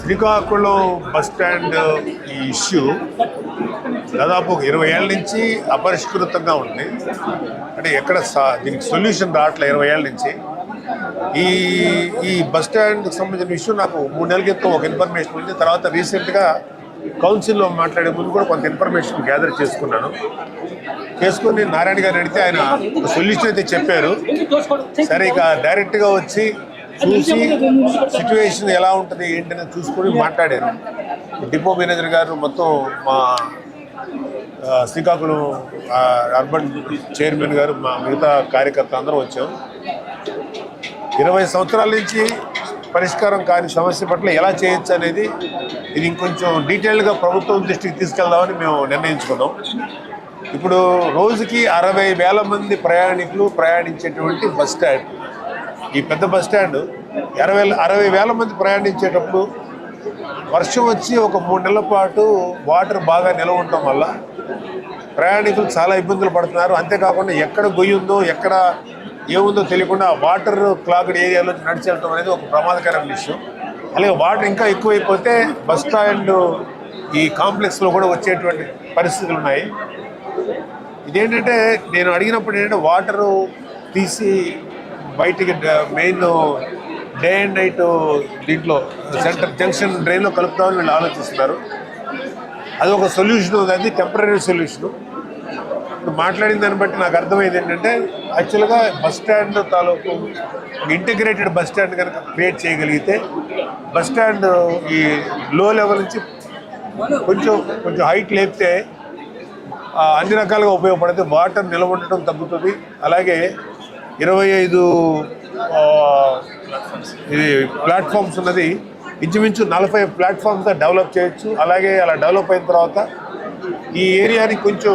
Srikakulam bus stand ఈ issue దాదాపు 20 ఏళ్ళ నుంచి అపరిష్కృతంగా ఉంది. అంటే ఎక్కడ దీనికి సొల్యూషన్ రావట్లే 20 ఏళ్ళ నుంచి. ఈ బస్ స్టాండ్కి సంబంధించిన ఇష్యూ నాకు 3 నెలల క్రితం ఒక ఇన్ఫర్మేషన్ ఉంది. తర్వాత రీసెంట్గా కౌన్సిల్లో మాట్లాడే ముందు కూడా కొంత ఇన్ఫర్మేషన్ గ్యాదర్ చేసుకుని నారాయణ గారిని అడిగితే ఆయన సొల్యూషన్ అయితే చెప్పారు. సరే, ఇక డైరెక్ట్గా వచ్చి చూసి సిచ్యువేషన్ ఎలా ఉంటుంది ఏంటనేది చూసుకొని మాట్లాడారు. డిపో మేనేజర్ గారు మొత్తం మా శ్రీకాకుళం అర్బన్ చైర్మన్ గారు మా మిగతా కార్యకర్తలు అందరూ వచ్చాం. 20 సంవత్సరాల నుంచి పరిష్కారం కాని సమస్య పట్ల ఎలా చేయొచ్చు అనేది ఇది ఇంకొంచెం డీటెయిల్గా ప్రభుత్వం దృష్టికి తీసుకెళ్దామని మేము నిర్ణయించుకున్నాం. ఇప్పుడు రోజుకి 60,000 మంది ప్రయాణికులు ప్రయాణించేటువంటి బస్ స్టాండ్, ఈ పెద్ద బస్ స్టాండ్ 60,000 మంది ప్రయాణించేటప్పుడు వర్షం వచ్చి ఒక 3 నెలల పాటు వాటర్ బాగా నిల్వ ఉండటం వల్ల ప్రయాణికులు చాలా ఇబ్బందులు పడుతున్నారు. అంతేకాకుండా ఎక్కడ గొయ్యి ఉందో ఎక్కడ ఏముందో తెలియకుండా వాటర్ క్లాగ్డ్ ఏరియాలో నడిచి వెళ్ళటం అనేది ఒక ప్రమాదకరమైన విషయం. అలాగే వాటర్ ఇంకా ఎక్కువైపోతే బస్ స్టాండ్ ఈ కాంప్లెక్స్లో కూడా వచ్చేటువంటి పరిస్థితులు ఉన్నాయి. ఇదేంటంటే నేను అడిగినప్పుడు ఏంటంటే వాటరు తీసి బయటికి మెయిన్ డే అండ్ నైట్ దీంట్లో సెంటర్ జంక్షన్ డ్రైన్లో కలుపుతామని వీళ్ళు ఆలోచిస్తున్నారు. అది ఒక సొల్యూషన్ ఉంది, అది టెంపరీ సొల్యూషను. ఇప్పుడు మాట్లాడిన దాన్ని బట్టి నాకు అర్థమైంది ఏంటంటే యాక్చువల్గా బస్ స్టాండ్ తాలూకు ఇంటిగ్రేటెడ్ బస్ స్టాండ్ కనుక క్రియేట్ చేయగలిగితే బస్ స్టాండ్ ఈ లో లెవెల్ నుంచి కొంచెం హైట్ లేపితే అన్ని రకాలుగా ఉపయోగపడితే వాటర్ నిల్వ ఉండటం తగ్గుతుంది. అలాగే 25 ఇది ప్లాట్ఫామ్స్ ఉన్నది ఇంచుమించు 40 ప్లాట్ఫామ్స్గా డెవలప్ చేయొచ్చు. అలాగే అలా డెవలప్ అయిన తర్వాత ఈ ఏరియాని కొంచెం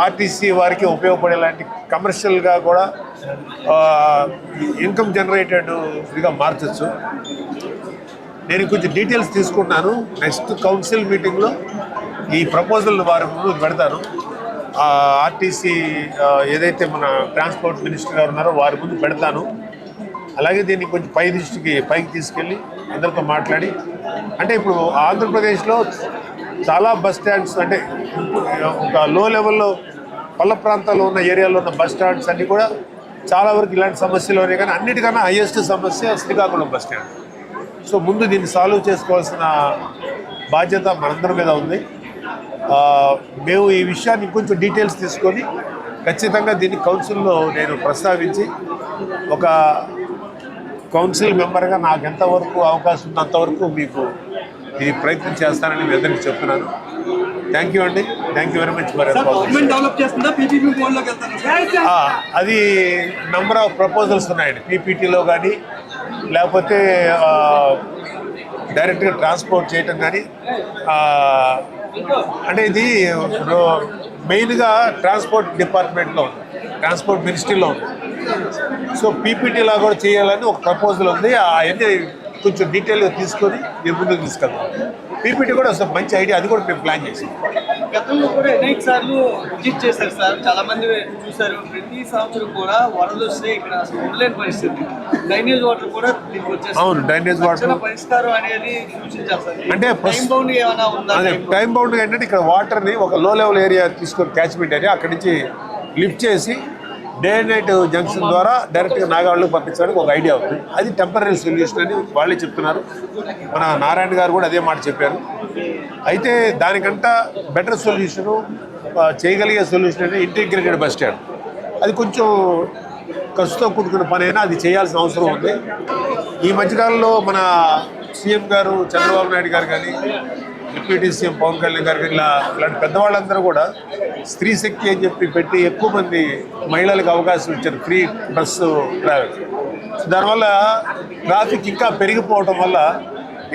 ఆర్టీసీ వారికి ఉపయోగపడేలాంటి కమర్షియల్గా కూడా ఇన్కమ్ జనరేటెడ్ ఇదిగా మార్చచ్చు. నేను కొంచెం డీటెయిల్స్ తీసుకుంటున్నాను. నెక్స్ట్ కౌన్సిల్ మీటింగ్లో ఈ ప్రపోజల్ వారి ముందు పెడతాను. ఆర్టీసీ ఏదైతే మన ట్రాన్స్పోర్ట్ మినిస్టర్ గారు ఉన్నారో వారి ముందు పెడతాను. అలాగే దీన్ని కొంచెం పైకి తీసుకెళ్ళి అందరితో మాట్లాడి, అంటే ఇప్పుడు ఆంధ్రప్రదేశ్లో చాలా బస్ స్టాండ్స్ అంటే ఒక లో లెవెల్లో పల్ల ప్రాంతాల్లో ఉన్న ఏరియాలో ఉన్న బస్ స్టాండ్స్ అన్నీ కూడా చాలా వరకు ఇలాంటి సమస్యలోనే, కానీ అన్నిటికన్నా హైయెస్ట్ సమస్య శ్రీకాకుళం బస్ స్టాండ్. సో ముందు దీన్ని సాల్వ్ చేసుకోవాల్సిన బాధ్యత మనందరి మీద ఉంది. మేము ఈ విషయాన్ని ఇంకొంచెం డీటెయిల్స్ తీసుకొని ఖచ్చితంగా దీన్ని కౌన్సిల్లో నేను ప్రస్తావించి ఒక కౌన్సిల్ మెంబర్గా నాకు ఎంతవరకు అవకాశం ఉంది అంతవరకు మీకు ఇది ప్రయత్నం చేస్తానని మీ అందరికీ చెప్తున్నాను. థ్యాంక్ యూ అండి. Thank you very much for అది నెంబర్ ఆఫ్ ప్రపోజల్స్ ఉన్నాయండి. పీపీటీలో కానీ లేకపోతే డైరెక్ట్గా ట్రాన్స్పోర్ట్ చేయటం కానీ, అంటే ఇది మెయిన్గా ట్రాన్స్పోర్ట్ డిపార్ట్మెంట్లో ఉంది, ట్రాన్స్పోర్ట్ మినిస్ట్రీలో ఉంది. సో పీపీటీలా కూడా చేయాలని ఒక ప్రపోజల్ ఉంది. అవన్నీ కొంచెం డీటెయిల్గా తీసుకొని మీరు ముందుకు తీసుకెళ్తాం. పీపీటీ కూడా అసలు మంచి ఐడియా, అది కూడా మేము ప్లాన్ చేసాం. గతంలో కూడా అనేక సార్లు విజిట్ చేశారు సార్, చాలా మంది చూశారు. ప్రతి సంవత్సరం కూడా వరదలు వస్తే ఇక్కడ ఉండలేని పరిస్థితి, డ్రైనేజ్ వాటర్ కూడా అవును, డ్రైనేజ్ వాటర్ పరిష్కారం అనేది సూచించారు సార్. అంటే టైం బౌండ్ ఏమైనా ఉందా? అదే టైం బౌండ్ ఏంటంటే ఇక్కడ వాటర్ని ఒక లో లెవెల్ ఏరియా తీసుకొని క్యాచ్మెంట్ ఏరియా అక్కడి నుంచి లిఫ్ట్ చేసి డే అండ్ నైట్ జంక్షన్ ద్వారా డైరెక్ట్గా నాగావళికి పంపించడానికి ఒక ఐడియా ఉంది. అది టెంపరీ సొల్యూషన్ అని వాళ్ళే చెప్తున్నారు. మన నారాయణ గారు కూడా అదే మాట చెప్పారు. అయితే దానికంట బెటర్ సొల్యూషను, చేయగలిగే సొల్యూషన్ అంటే ఇంటిగ్రేటెడ్ బస్ స్టాండ్. అది కొంచెం ఖర్చుతో కూడుకున్న పని అయినా అది చేయాల్సిన అవసరం ఉంది. ఈ మధ్యకాలంలో మన సీఎం గారు చంద్రబాబు నాయుడు గారు కానీ, డిప్యూటీ సీఎం పవన్ కళ్యాణ్ గారు కానీ ఇలాంటి పెద్దవాళ్ళందరూ కూడా స్త్రీ శక్తి అని చెప్పి పెట్టి ఎక్కువ మంది మహిళలకు అవకాశం ఇచ్చారు, ఫ్రీ బస్సు ట్రావెల్. దానివల్ల ట్రాఫిక్ ఇంకా పెరిగిపోవడం వల్ల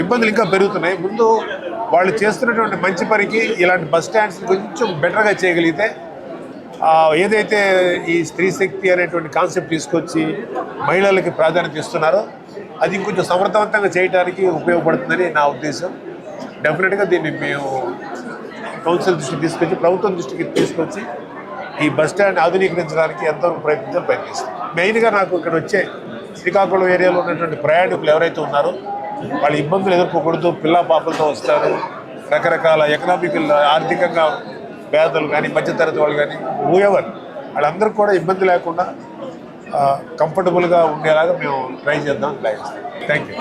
ఇబ్బందులు ఇంకా పెరుగుతున్నాయి. ముందు వాళ్ళు చేస్తున్నటువంటి మంచి పనికి ఇలాంటి బస్ స్టాండ్స్ కొంచెం బెటర్గా చేయగలిగితే, ఏదైతే ఈ స్త్రీ శక్తి అనేటువంటి కాన్సెప్ట్ తీసుకొచ్చి మహిళలకి ప్రాధాన్యత ఇస్తున్నారో అది ఇంకొంచెం సమర్థవంతంగా చేయడానికి ఉపయోగపడుతుందని నా ఉద్దేశం. డెఫినెట్గా దీన్ని మేము కౌన్సిల్ దృష్టికి తీసుకొచ్చి, ప్రభుత్వం దృష్టికి తీసుకొచ్చి ఈ బస్ స్టాండ్ ఆధునీకరించడానికి ఎంతవరకు ప్రయత్నిస్తాం. మెయిన్గా నాకు ఇక్కడ వచ్చే శ్రీకాకుళం ఏరియాలో ఉన్నటువంటి ప్రయాణికులు ఎవరైతే ఉన్నారో వాళ్ళ ఇబ్బందులు ఎదుర్కోకూడదు, పిల్ల పాపలతో వస్తారు, రకరకాల ఎకనామికల్ ఆర్థికంగా పేదలు కానీ మధ్యతరగతి వాళ్ళు కానీ ఊఎవర్ వాళ్ళందరికీ కూడా ఇబ్బంది లేకుండా కంఫర్టబుల్గా ఉండేలాగా మేము ట్రై చేద్దాం. Thank you.